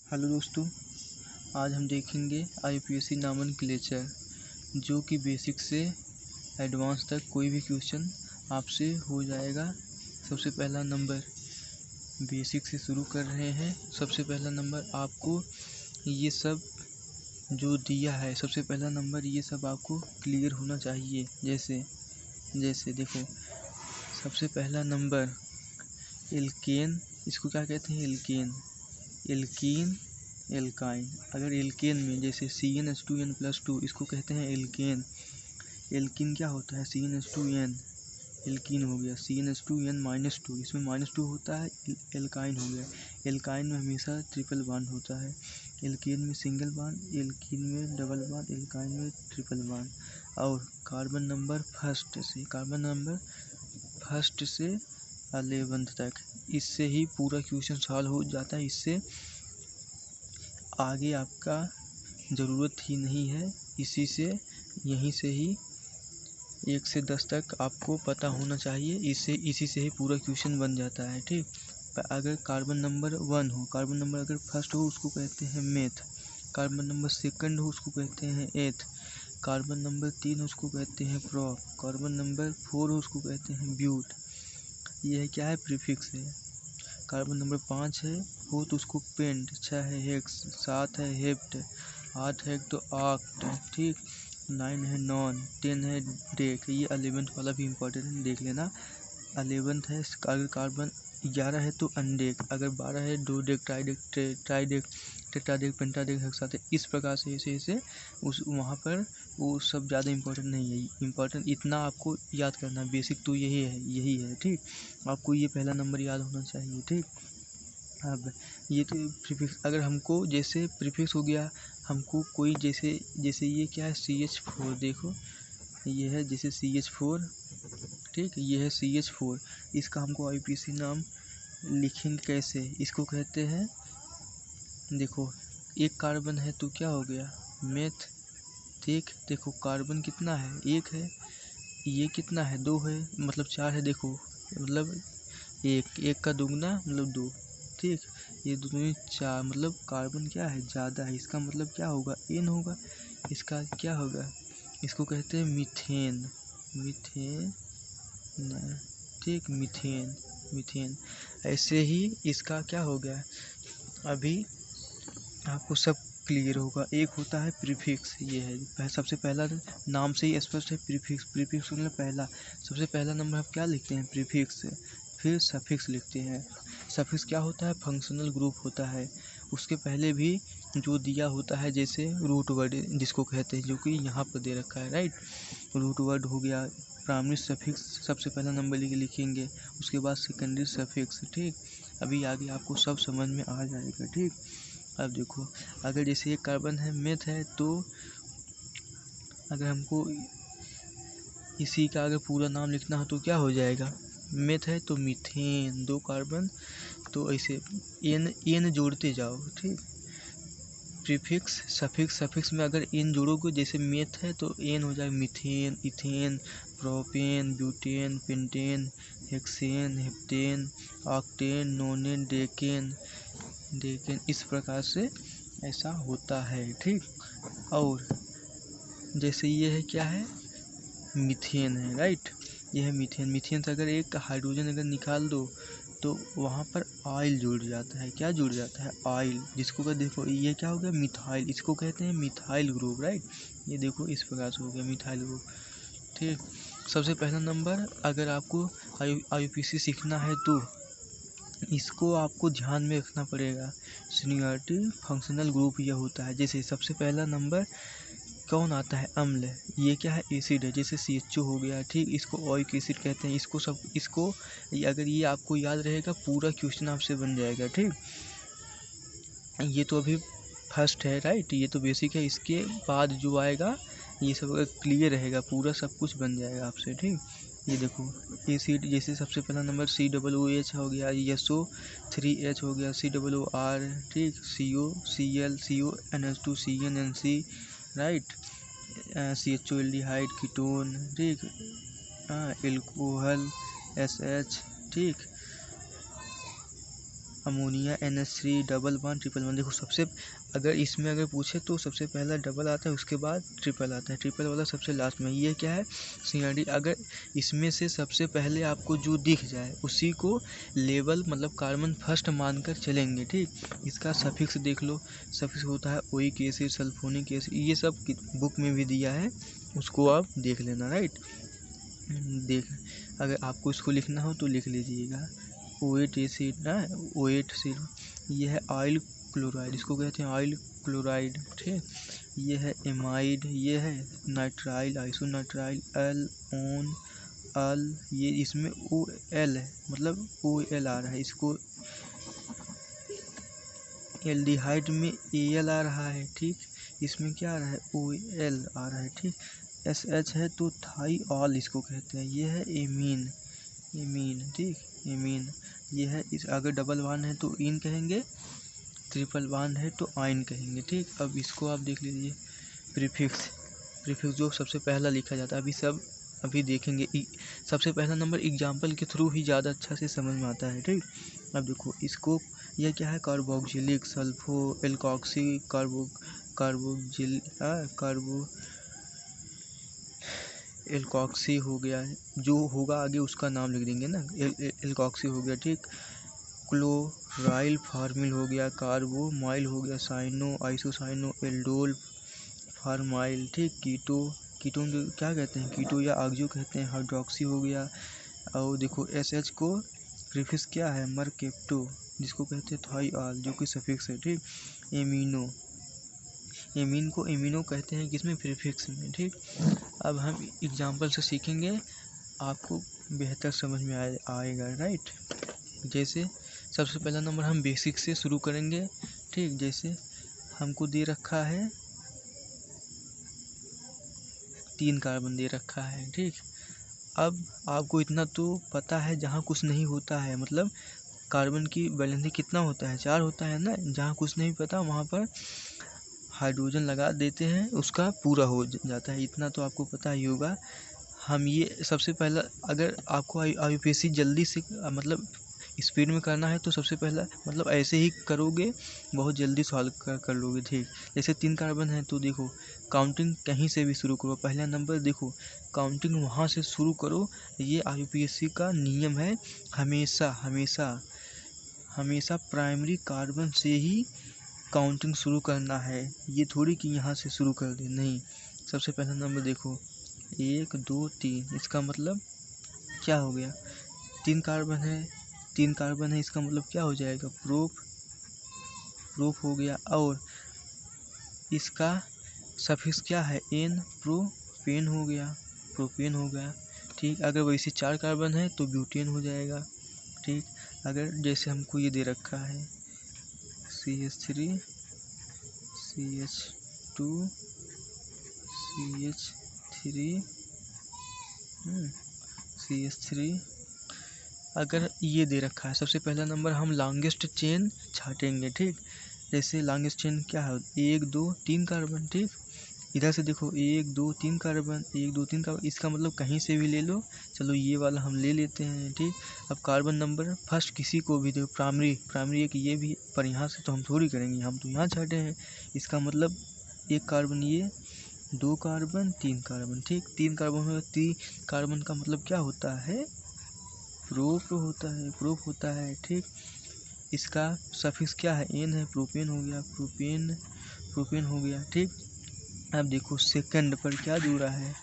Hello दोस्तों, आज हम देखेंगे आईयूपीएसी नॉमेनक्लेचर, जो कि बेसिक से एडवांस तक कोई भी क्वेश्चन आपसे हो जाएगा। सबसे पहला नंबर बेसिक से शुरू कर रहे हैं। सबसे पहला नंबर आपको ये सब जो दिया है, सबसे पहला नंबर ये सब आपको क्लियर होना चाहिए। जैसे देखो, सबसे पहला नंबर एल्केन, इसको क्या कहते हैं? Alkene, alkyne. अगर एल्केन में जैसे CnH2n+2, इसको कहते हैं एल्केन। एल्कीन क्या होता है? CnH2n, एल्कीन हो गया। CnH2n-2, इसमें -2 होता है, एल्काइन हो गया। एल्काइन में हमेशा ट्रिपल बॉन्ड होता है। एल्केन में सिंगल बॉन्ड, एल्कीन में डबल बॉन्ड, एल्काइन में ट्रिपल बॉन्ड। और कार्बन नंबर फर्स्ट से 11th तक, इससे ही पूरा क्वेश्चन सॉल्व हो जाता है। इससे आगे आपका ज़रूरत ही नहीं है। यहीं से ही 1 से 10 तक आपको पता होना चाहिए। इसी से ही पूरा क्वेश्चन बन जाता है। ठीक, अगर कार्बन नंबर 1 हो, कार्बन नंबर अगर फर्स्ट हो उसको कहते हैं मेथ। कार्बन नंबर सेकंड हो उसको कहते हैं एथ। कार्बन नंबर 3 हो उसको कहते हैं प्रोप। कार्बन नंबर 4 हो उसको कहते हैं ब्यूट। यह क्या है? प्रीफिक्स है। कार्बन नंबर 5 हो तो उसको पेंट। 6 है हेक्स, 7 है हेप्ट, 8 है तो आक्ट। ठीक, 9 है नॉन, 10 है डेक। ये 11th वाला भी इम्पोर्टेंट है, देख लेना। 11th है, अगर कार्बन 11 है तो अनडेक, अगर 12 है डोडेक, ट्राइडेक, टेट्राडेक, पेंटाडेक, हेक्साडेक। इस प्रकार से ऐसे उस वहाँ पर वो सब ज़्यादा इम्पोर्टेंट नहीं है। इम्पोर्टेंट इतना आपको याद करना, बेसिक तो यही है। ठीक, आपको ये पहला नंबर याद होना चाहिए। ठीक, अब ये तो प्रीफिक्स। अगर हमको जैसे प्रीफिक्स हो गया, हमको कोई जैसे ये क्या है? CH4। देखो, ये है जैसे CH4। ठीक, ये है CH4। इसका हमको आईयूपीएसी नाम लिखेंगे कैसे? इसको कहते हैं, देखो एक कार्बन है तो क्या हो गया? मेथ। ठीक, देखो कार्बन कितना है? 1 है। ये कितना है? 2 है, मतलब 4 है। देखो मतलब एक का दुगना मतलब 2। ठीक, ये दूनी 4, मतलब कार्बन क्या है? ज़्यादा है। इसका मतलब क्या होगा? N होगा। इसका क्या होगा? इसको कहते हैं मीथेन। ठीक, मीथेन। ऐसे ही इसका क्या हो गया? अभी आपको सब क्लियर होगा। एक होता है प्रीफिक्स, ये है सबसे पहला, नाम से ही स्पष्ट है। प्रीफिक्स मतलब पहला। सबसे पहला नंबर आप क्या लिखते हैं? प्रीफिक्स। फिर सफिक्स लिखते हैं। सफिक्स क्या होता है? फंक्शनल ग्रुप होता है। उसके पहले भी जो दिया होता है, जैसे रूट वर्ड जिसको कहते हैं, जो कि यहाँ पर दे रखा है। राइट, रूट वर्ड हो गया। प्राइमरी सफिक्स सबसे पहला नंबर लिखेंगे, उसके बाद सेकेंडरी सफिक्स। ठीक, अभी आगे आपको सब समझ में आ जाएगा। ठीक, अब देखो, अगर जैसे ये कार्बन है, मेथ है, तो अगर हमको इसी का अगर पूरा नाम लिखना हो तो क्या हो जाएगा? मेथ है तो मीथेन, 2 कार्बन, तो ऐसे एन जोड़ते जाओ। ठीक, प्रीफिक्स सफिक्स में अगर एन जोड़ोगे, जैसे मेथ है तो एन हो जाएगा methane, ethane, propane, butane, pentane, hexane, heptane, octane, नोनेन, decane. इस प्रकार से ऐसा होता है। ठीक, और जैसे ये है क्या है? मीथेन है। राइट, ये है मीथेन से अगर एक हाइड्रोजन अगर निकाल दो तो वहाँ पर ऑयल जुड़ जाता है। क्या जुड़ जाता है? ऑयल, जिसको का देखो ये क्या हो गया? मिथाइल। इसको कहते हैं मिथाइल ग्रुप। राइट, ये देखो इस प्रकार से हो गया मिथाइल ग्रुप। ठीक, सबसे पहला नंबर, अगर आपको आईयूपीएसी सीखना है तो इसको आपको ध्यान में रखना पड़ेगा। सीनियरिटी फंक्शनल ग्रुप यह होता है। जैसे सबसे पहला नंबर कौन आता है? अम्ल। ये क्या है? एसिड है, जैसे CHO हो गया। ठीक, इसको ओइक एसिड कहते हैं। इसको अगर ये आपको याद रहेगा, पूरा क्वेश्चन आपसे बन जाएगा। ठीक, ये तो अभी फर्स्ट है। राइट, ये तो बेसिक है। इसके बाद जो आएगा ये सब क्लियर रहेगा, पूरा सब कुछ बन जाएगा आपसे। ठीक, ये देखो एसिड, जैसे सबसे पहला नंबर COOH हो गया, SO3H हो गया, COOR। ठीक, CO, Cl, CONH2, CnNC। Right, CHO aldehyde, ketone. ठीक, एल्कोहल, SH। ठीक, ammonia NH3 double bond triple bond. देखो सबसे अगर इसमें अगर पूछे तो सबसे पहला डबल आता है, उसके बाद ट्रिपल आता है, ट्रिपल वाला सबसे लास्ट में। ये क्या है CRD। अगर इसमें से सबसे पहले आपको जो दिख जाए उसी को लेवल मतलब कार्बन फर्स्ट मानकर चलेंगे, ठीक। इसका सफिक्स देख लो, सफिक्स होता है ओइक एसिड, सल्फोनिक एसिड, ये सब बुक में भी दिया है, उसको आप देख लेना, राइट। देख अगर आपको इसको लिखना हो तो लिख लीजिएगा। OH एसिड ना, OH एसिड ये है ऑयल क्लोराइड, इसको कहते हैं ऑयल क्लोराइड, ठीक। ये है एमाइड, ये है नाइट्राइल, आइसोनाइट्राइल, एल ओन अल, ये इसमें OL है मतलब OL आ रहा है, इसको एल्डिहाइड में AL आ रहा है, ठीक। इसमें क्या आ रहा है OL आ रहा है, ठीक। SH है तो थाईऑल इसको कहते हैं, ये है एमीन, एमीन, ठीक, एमीन। ये है इस अगर डबल बॉन्ड है तो इन कहेंगे, ट्रिपल बॉन्ड है तो आइन कहेंगे, ठीक। अब इसको आप देख लीजिए प्रीफिक्स, प्रीफिक्स जो सबसे पहला लिखा जाता है, अभी देखेंगे। सबसे पहला नंबर एग्जाम्पल के थ्रू ही ज़्यादा अच्छा से समझ में आता है, ठीक। अब देखो इसको, यह क्या है कार्बोक्सिलिक सल्फो एल्कोक्सी कार्बो एल्कोक्सी हो गया है, जो होगा आगे उसका नाम लिख देंगे ना, एल्कोक्सी हो गया, ठीक। क्लोराइल फार्मिल हो गया, कार्बोमाइल हो गया, साइनो आइसोसाइनो एल्डोल फार्माइल, ठीक। कीटोन जो क्या कहते हैं, कीटो या ऑक्सो कहते हैं, हाइड्रोक्सी हो गया। और देखो SH को प्रीफिक्स क्या है मरकेप्टो, जिसको कहते हैं थाईऑल जो कि सफिक्स है, ठीक। एमिनो, एमीन को एमिनो कहते हैं किसमें, प्रीफिक्स में, ठीक। अब हम एग्जाम्पल से सीखेंगे, आपको बेहतर समझ में आएगा, राइट। जैसे सबसे पहला नंबर हम बेसिक से शुरू करेंगे, ठीक। जैसे हमको दे रखा है 3 कार्बन दे रखा है, ठीक। अब आपको इतना तो पता है जहाँ कुछ नहीं होता है, मतलब कार्बन की वैलेंसी कितना होता है, 4 होता है ना, जहाँ कुछ नहीं पता वहाँ पर हाइड्रोजन लगा देते हैं, उसका पूरा हो जाता है, इतना तो आपको पता ही होगा। हम ये सबसे पहला अगर आपको IUPAC जल्दी से मतलब स्पीड में करना है तो सबसे पहला मतलब ऐसे ही करोगे, बहुत जल्दी सॉल्व कर लोगे, ठीक। जैसे 3 कार्बन है तो देखो काउंटिंग कहीं से भी शुरू करो, पहला नंबर देखो काउंटिंग वहाँ से शुरू करो, ये IUPAC का नियम है, हमेशा हमेशा हमेशा प्राइमरी कार्बन से ही काउंटिंग शुरू करना है, ये थोड़ी कि यहाँ से शुरू कर दे, नहीं। सबसे पहला नंबर देखो 1 2 3, इसका मतलब क्या हो गया, 3 कार्बन है, 3 कार्बन है, इसका मतलब क्या हो जाएगा प्रूफ हो गया। और इसका सफिक्स क्या है N, प्रोपेन हो गया, प्रोपेन हो गया, ठीक। अगर वैसे 4 कार्बन है तो ब्यूटेन हो जाएगा, ठीक। अगर जैसे हमको ये दे रखा है CH3 CH2 CH3 CH3, अगर ये दे रखा है सबसे पहला नंबर हम लॉन्गेस्ट चेन छाटेंगे, ठीक। जैसे लॉन्गेस्ट चेन क्या है 1 2 3 कार्बन, ठीक। इधर से देखो 1 2 3 कार्बन, 1 2 3 कार्बन, इसका मतलब कहीं से भी ले लो, चलो ये वाला हम ले लेते हैं, ठीक। अब कार्बन नंबर फर्स्ट किसी को भी दो, प्राइमरी एक ये भी, पर यहाँ से तो हम थोड़ी करेंगे, हम तो यहाँ छाटे हैं, इसका मतलब 1 कार्बन ये, 2 कार्बन 3 कार्बन, ठीक। 3 कार्बन में 3 कार्बन का मतलब क्या होता है प्रूफ होता है, ठीक। इसका सफिक्स क्या है N है, प्रोपेन हो गया, प्रोपेन हो गया, ठीक। अब देखो सेकंड पर क्या जुड़ा है